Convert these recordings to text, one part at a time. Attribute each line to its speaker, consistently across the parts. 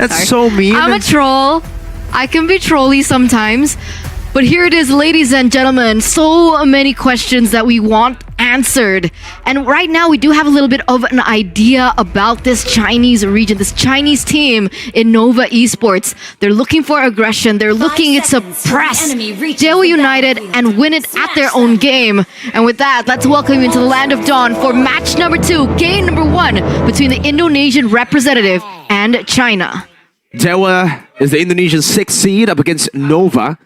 Speaker 1: That's so mean.
Speaker 2: I'm a troll. I can be trolly sometimes. But here it is, ladies and gentlemen. So many questions that we want answered. And right now we do have a little bit of an idea about this Chinese region, this Chinese team in Nova Esports. They're looking for aggression. They're looking to suppress Dewa United and win it at their own game. And with that, let's welcome you into the Land of Dawn for match number 2, game number 1 between the Indonesian representative and China.
Speaker 1: Dewa is the Indonesian 6th seed up against Nova.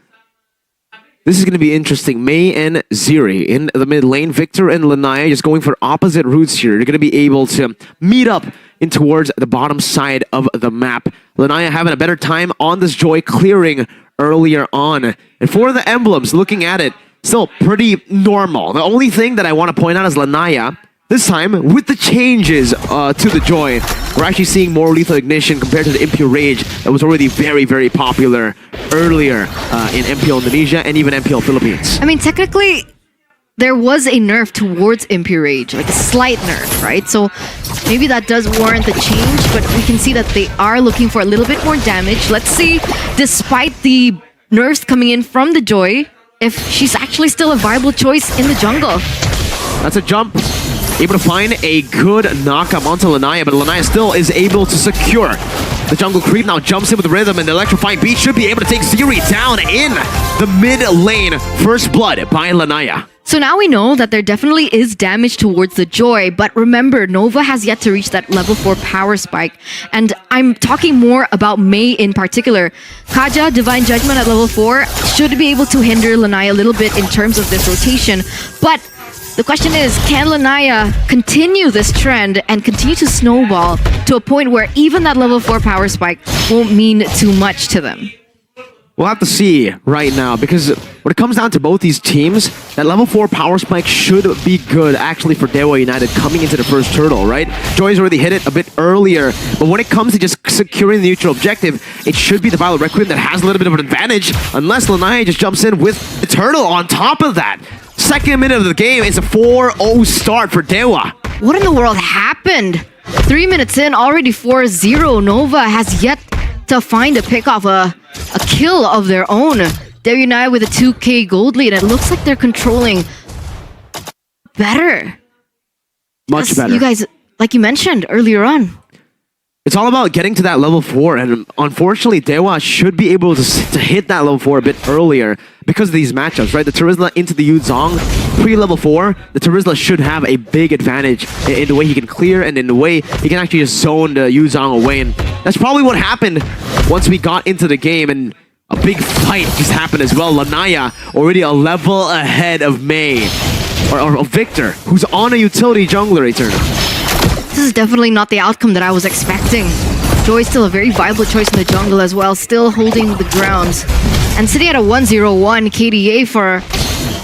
Speaker 1: This is going to be interesting. Mei and Ziri in the mid lane. Victor and Lanaya just going for opposite routes here. You're going to be able to meet up in towards the bottom side of the map. Lanaya having a better time on this Joy, clearing earlier on. And for the emblems, looking at it, still pretty normal. The only thing that I want to point out is Lanaya. This time, with the changes to the Joy, we're actually seeing more lethal ignition compared to the Impure Rage that was already very, very popular earlier in MPL Indonesia and even MPL Philippines.
Speaker 2: I mean, technically, there was a nerf towards Impure Rage, like a slight nerf, right? So maybe that does warrant the change, but we can see that they are looking for a little bit more damage. Let's see, despite the nerfs coming in from the Joy, if she's actually still a viable choice in the jungle.
Speaker 1: That's a jump. Able to find a good knock-up onto Lanaya, but Lanaya still is able to secure the jungle creep. Now jumps in with the rhythm, and the electrifying beat should be able to take Ziri down in the mid lane. First blood by Lanaya.
Speaker 2: So now we know that there definitely is damage towards the Joy, but remember, Nova has yet to reach that level 4 power spike. And I'm talking more about Mei in particular. Kaja, Divine Judgment at level 4, should be able to hinder Lanaya a little bit in terms of this rotation. But the question is, can Lanaya continue this trend and continue to snowball to a point where even that level 4 power spike won't mean too much to them?
Speaker 1: We'll have to see right now, because when it comes down to both these teams, that level 4 power spike should be good actually for Dewa United coming into the first turtle, right? Joy's already hit it a bit earlier, but when it comes to just securing the neutral objective, it should be the Violet Requiem that has a little bit of an advantage, unless Lanaya just jumps in with the turtle on top of that. Second minute of the game, it's a 4-0 start for Dewa.
Speaker 2: What in the world happened? 3 minutes in, already 4-0. Nova has yet to find a pick off, a kill of their own. Dewa United with a 2k gold lead. It looks like they're controlling better.
Speaker 1: Much better.
Speaker 2: You guys, like you mentioned earlier on,
Speaker 1: it's all about getting to that level 4, and unfortunately, Dewa should be able to hit that level 4 a bit earlier because of these matchups, right? The Terizla into the Yuzong, pre-level 4, the Terizla should have a big advantage in the way he can clear and in the way he can actually just zone the Yuzong away, and that's probably what happened once we got into the game, and a big fight just happened as well. Lanaya already a level ahead of Mei, or Victor, who's on a utility jungler Eternal.
Speaker 2: this is definitely not the outcome that I was expecting. Joy's still a very viable choice in the jungle as well, still holding the ground. And sitting at a 1-0-1 KDA for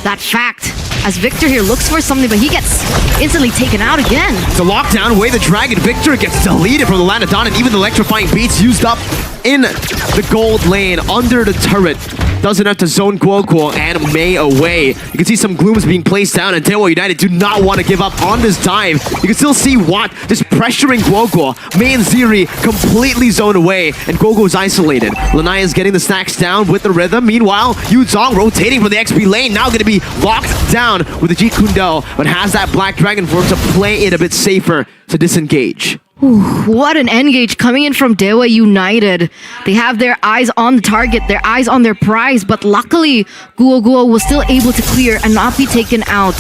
Speaker 2: that fact, as Victor here looks for something, but he gets instantly taken out again.
Speaker 1: The lockdown away, the Dragon Victor gets deleted from the Land of Dawn, and even the electrifying beats used up in the gold lane under the turret. Does enough to zone Guoguo and Mei away. You can see some glooms being placed down, and Dewa United do not want to give up on this dive. You can still see Watt just pressuring Guoguo. Mei and Ziri completely zoned away, and Guoguo's isolated. Lanaya is getting the stacks down with the rhythm. Meanwhile, Yuzong rotating from the XP lane, now going to be locked down with the G Kundel, but has that Black Dragon for him to play it a bit safer to disengage.
Speaker 2: Ooh, what an engage coming in from Dewa United. They have their eyes on the target, their eyes on their prize, but luckily Guoguo was still able to clear and not be taken out.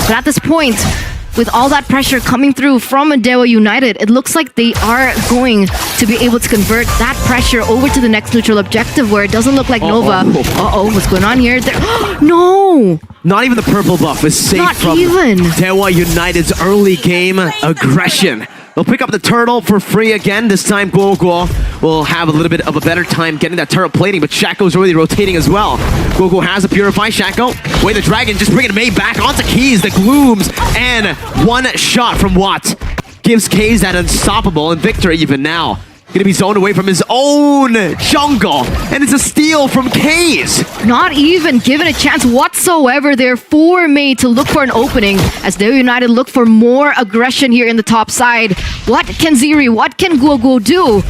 Speaker 2: But at this point, with all that pressure coming through from Dewa United, it looks like they are going to be able to convert that pressure over to the next neutral objective, where it doesn't look like Nova. What's going on here? No!
Speaker 1: Not even the purple buff is safe
Speaker 2: Not
Speaker 1: from
Speaker 2: even.
Speaker 1: Dewa United's early game aggression. They'll pick up the turtle for free again. This time, Guoguo will have a little bit of a better time getting that turret plating, but Shaco's already rotating as well. Guoguo has a Purify. Shaco, Way the Dragon, just bringing Mei back onto Keys, the Glooms, and one shot from Watt gives Keys that unstoppable, and Victor even now gonna be zoned away from his own jungle, and it's a steal from Keys.
Speaker 2: Not even given a chance whatsoever there for Mei to look for an opening, as Dewa United look for more aggression here in the top side. What can Ziri, what can Guoguo do?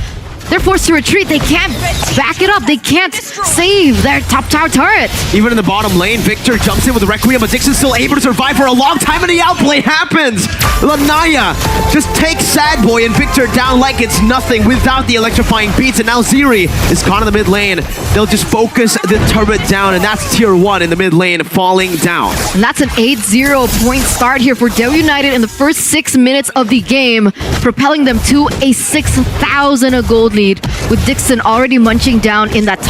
Speaker 2: they're forced to retreat. They can't back it up. They can't save their top tower turret.
Speaker 1: Even in the bottom lane, Victor jumps in with the Requiem, but Dixon's still able to survive for a long time, and the outplay happens! Lanaya just takes Sad Boy and Victor down like it's nothing without the electrifying beats, and now Ziri is caught in the mid lane. They'll just focus the turret down, and that's tier 1 in the mid lane falling down.
Speaker 2: And that's an 8-0 point start here for Dewa United in the first 6 minutes of the game, propelling them to a 6,000 gold lead, with Dixon already munching down in that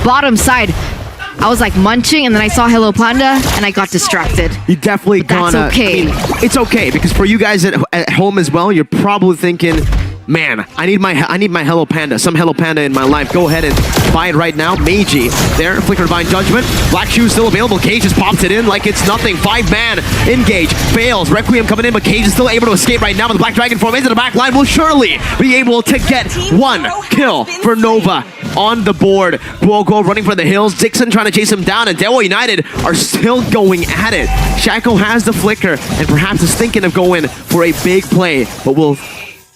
Speaker 2: bottom side. I was like munching, and then I saw Hello Panda, and I got distracted.
Speaker 1: You definitely
Speaker 2: That's okay.
Speaker 1: I mean, it's okay, because for you guys at home as well, you're probably thinking, man, I need my Hello Panda, some Hello Panda in my life. Go ahead and buy it right now. Meiji there, Flicker Divine Judgment. Black Shoes still available. Cage just pops it in like it's nothing. 5-man engage fails. Requiem coming in, but Cage is still able to escape right now. But the Black Dragon form into the back line will surely be able to get one kill for Nova on the board. Guogo running for the hills. Dixon trying to chase him down, and Dewa United are still going at it. Shaco has the Flicker and perhaps is thinking of going for a big play, but will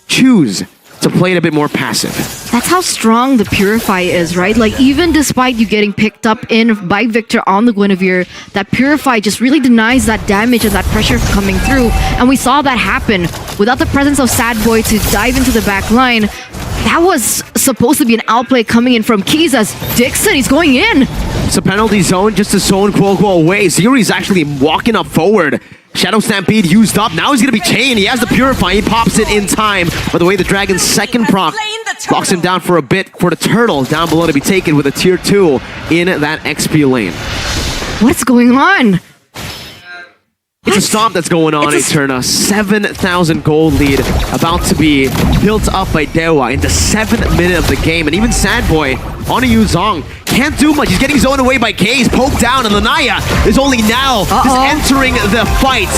Speaker 1: choose to play it a bit more passive.
Speaker 2: That's how strong the Purify is, right? Like, even despite you getting picked up in by Victor on the Guinevere, that Purify just really denies that damage and that pressure coming through. And we saw that happen. Without the presence of Sad Boy to dive into the back line, that was supposed to be an outplay coming in from Keys as Dixon, he's going in.
Speaker 1: It's a penalty zone just to zone Guogo away. Ziri's actually walking up forward. Shadow Stampede used up. Now he's going to be chained. He has the Purify. He pops it in time. By the way, the Dragon's second proc locks him down for a bit for the Turtle down below to be taken with a tier 2 in that XP lane.
Speaker 2: What's going on?
Speaker 1: It's a stomp that's going on, Eterna. 7,000 gold lead about to be built up by Dewa in the 7th minute of the game. And even Sad Boy on a Yuzong can't do much. He's getting zoned away by K's, poked down, and Lanaya is only now just entering the fight.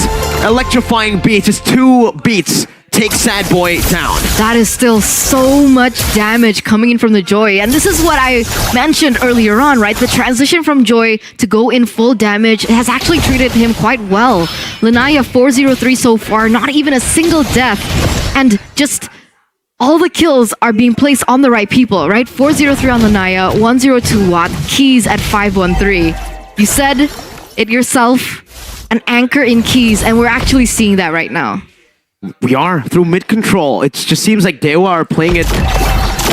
Speaker 1: Electrifying beats, just 2 beats take Sad Boy down.
Speaker 2: That is still so much damage coming in from the Joy. And this is what I mentioned earlier on, right? The transition from Joy to go in full damage has actually treated him quite well. Lanaya 403 so far, not even a single death. And just all the kills are being placed on the right people, right? 403 on Lanaya, 102 Watt, Keys at 513. You said it yourself, an anchor in Keys, and we're actually seeing that right now.
Speaker 1: We are, through mid-control. It just seems like Dewa are playing it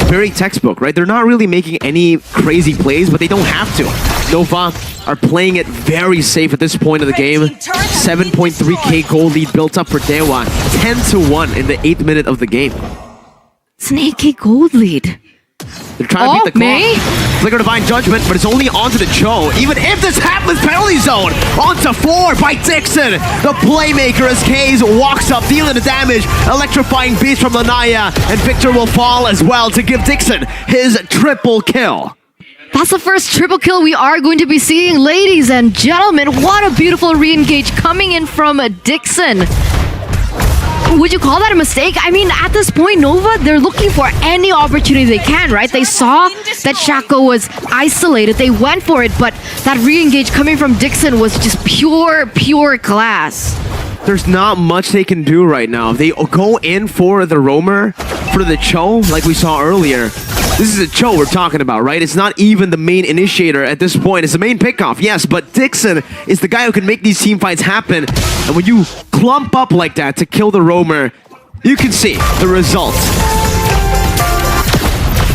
Speaker 1: very textbook, right? They're not really making any crazy plays, but they don't have to. Nova are playing it very safe at this point of the game. 7.3k gold lead built up for Dewa. 10-1 in the 8th minute of the game.
Speaker 2: It's an 8k gold lead.
Speaker 1: They're trying to beat the clock. Flicker Divine Judgment, but it's only onto the Cho. Even if this happens, penalty zone onto 4 by Dixon. The playmaker as Kaze walks up, dealing the damage. Electrifying beast from Lanaya, and Victor will fall as well to give Dixon his triple kill.
Speaker 2: That's the first triple kill we are going to be seeing, ladies and gentlemen. What a beautiful re-engage coming in from Dixon. Would you call that a mistake? I mean, at this point, Nova, they're looking for any opportunity they can, right? They saw that Shaco was isolated. They went for it, but that re-engage coming from Dixon was just pure class.
Speaker 1: There's not much they can do right now. They go in for the roamer, for the Cho, like we saw earlier. This is a Cho we're talking about, right? It's not even the main initiator at this point. It's the main pickoff, yes, but Dixon is the guy who can make these team fights happen. And when you clump up like that to kill the roamer, you can see the result.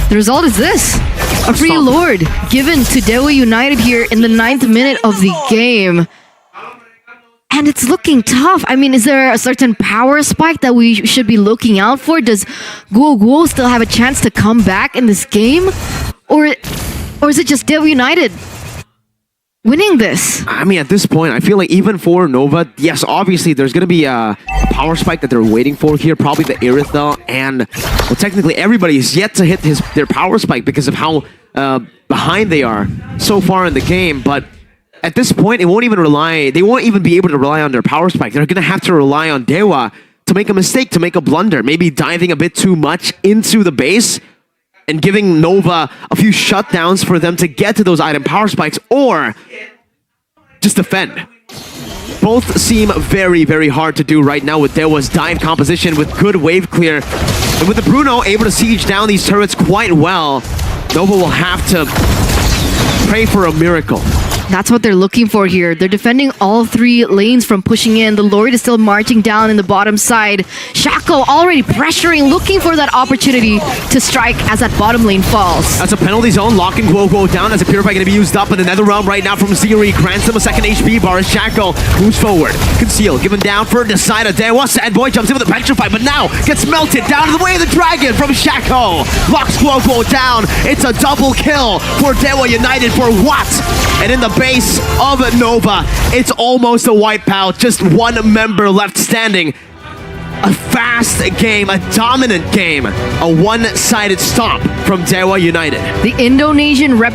Speaker 2: The result is this. A free Lord given to Dewa United here in the 9th minute of the game. And it's looking tough. I mean, is there a certain power spike that we should be looking out for? Does Guo still have a chance to come back in this game? Or is it just Dewa United winning this?
Speaker 1: I mean, at this point, I feel like even for Nova, yes, obviously there's going to be a power spike that they're waiting for here. Probably the Irithel, and well, technically everybody is yet to hit their power spike because of how behind they are so far in the game. But at this point, they won't even be able to rely on their power spike. They're going to have to rely on Dewa to make a mistake, to make a blunder, maybe diving a bit too much into the base and giving Nova a few shutdowns for them to get to those item power spikes, or just defend. Both seem very, very hard to do right now with Dewa's dive composition with good wave clear. And with the Bruno able to siege down these turrets quite well, Nova will have to pray for a miracle.
Speaker 2: That's what they're looking for here. They're defending all 3 lanes from pushing in. The Lord is still marching down in the bottom side. Shaco already pressuring, looking for that opportunity to strike as that bottom lane falls.
Speaker 1: That's a penalty zone, locking Guoguo down as a Purify going to be used up in another round right now from Ziri. Grants him a second HP bar as Shaco moves forward. Conceal, given down for Decider. Dewa, Sad Boy jumps in with a petrify, but now gets melted down to the way of the dragon from Shaco. Locks Guoguo down. It's a double kill for Dewa United for what? And in the base of Nova, it's almost a wipeout. Just one member left standing. A fast game, a dominant game, a one-sided stomp from Dewa United.
Speaker 2: The Indonesian rep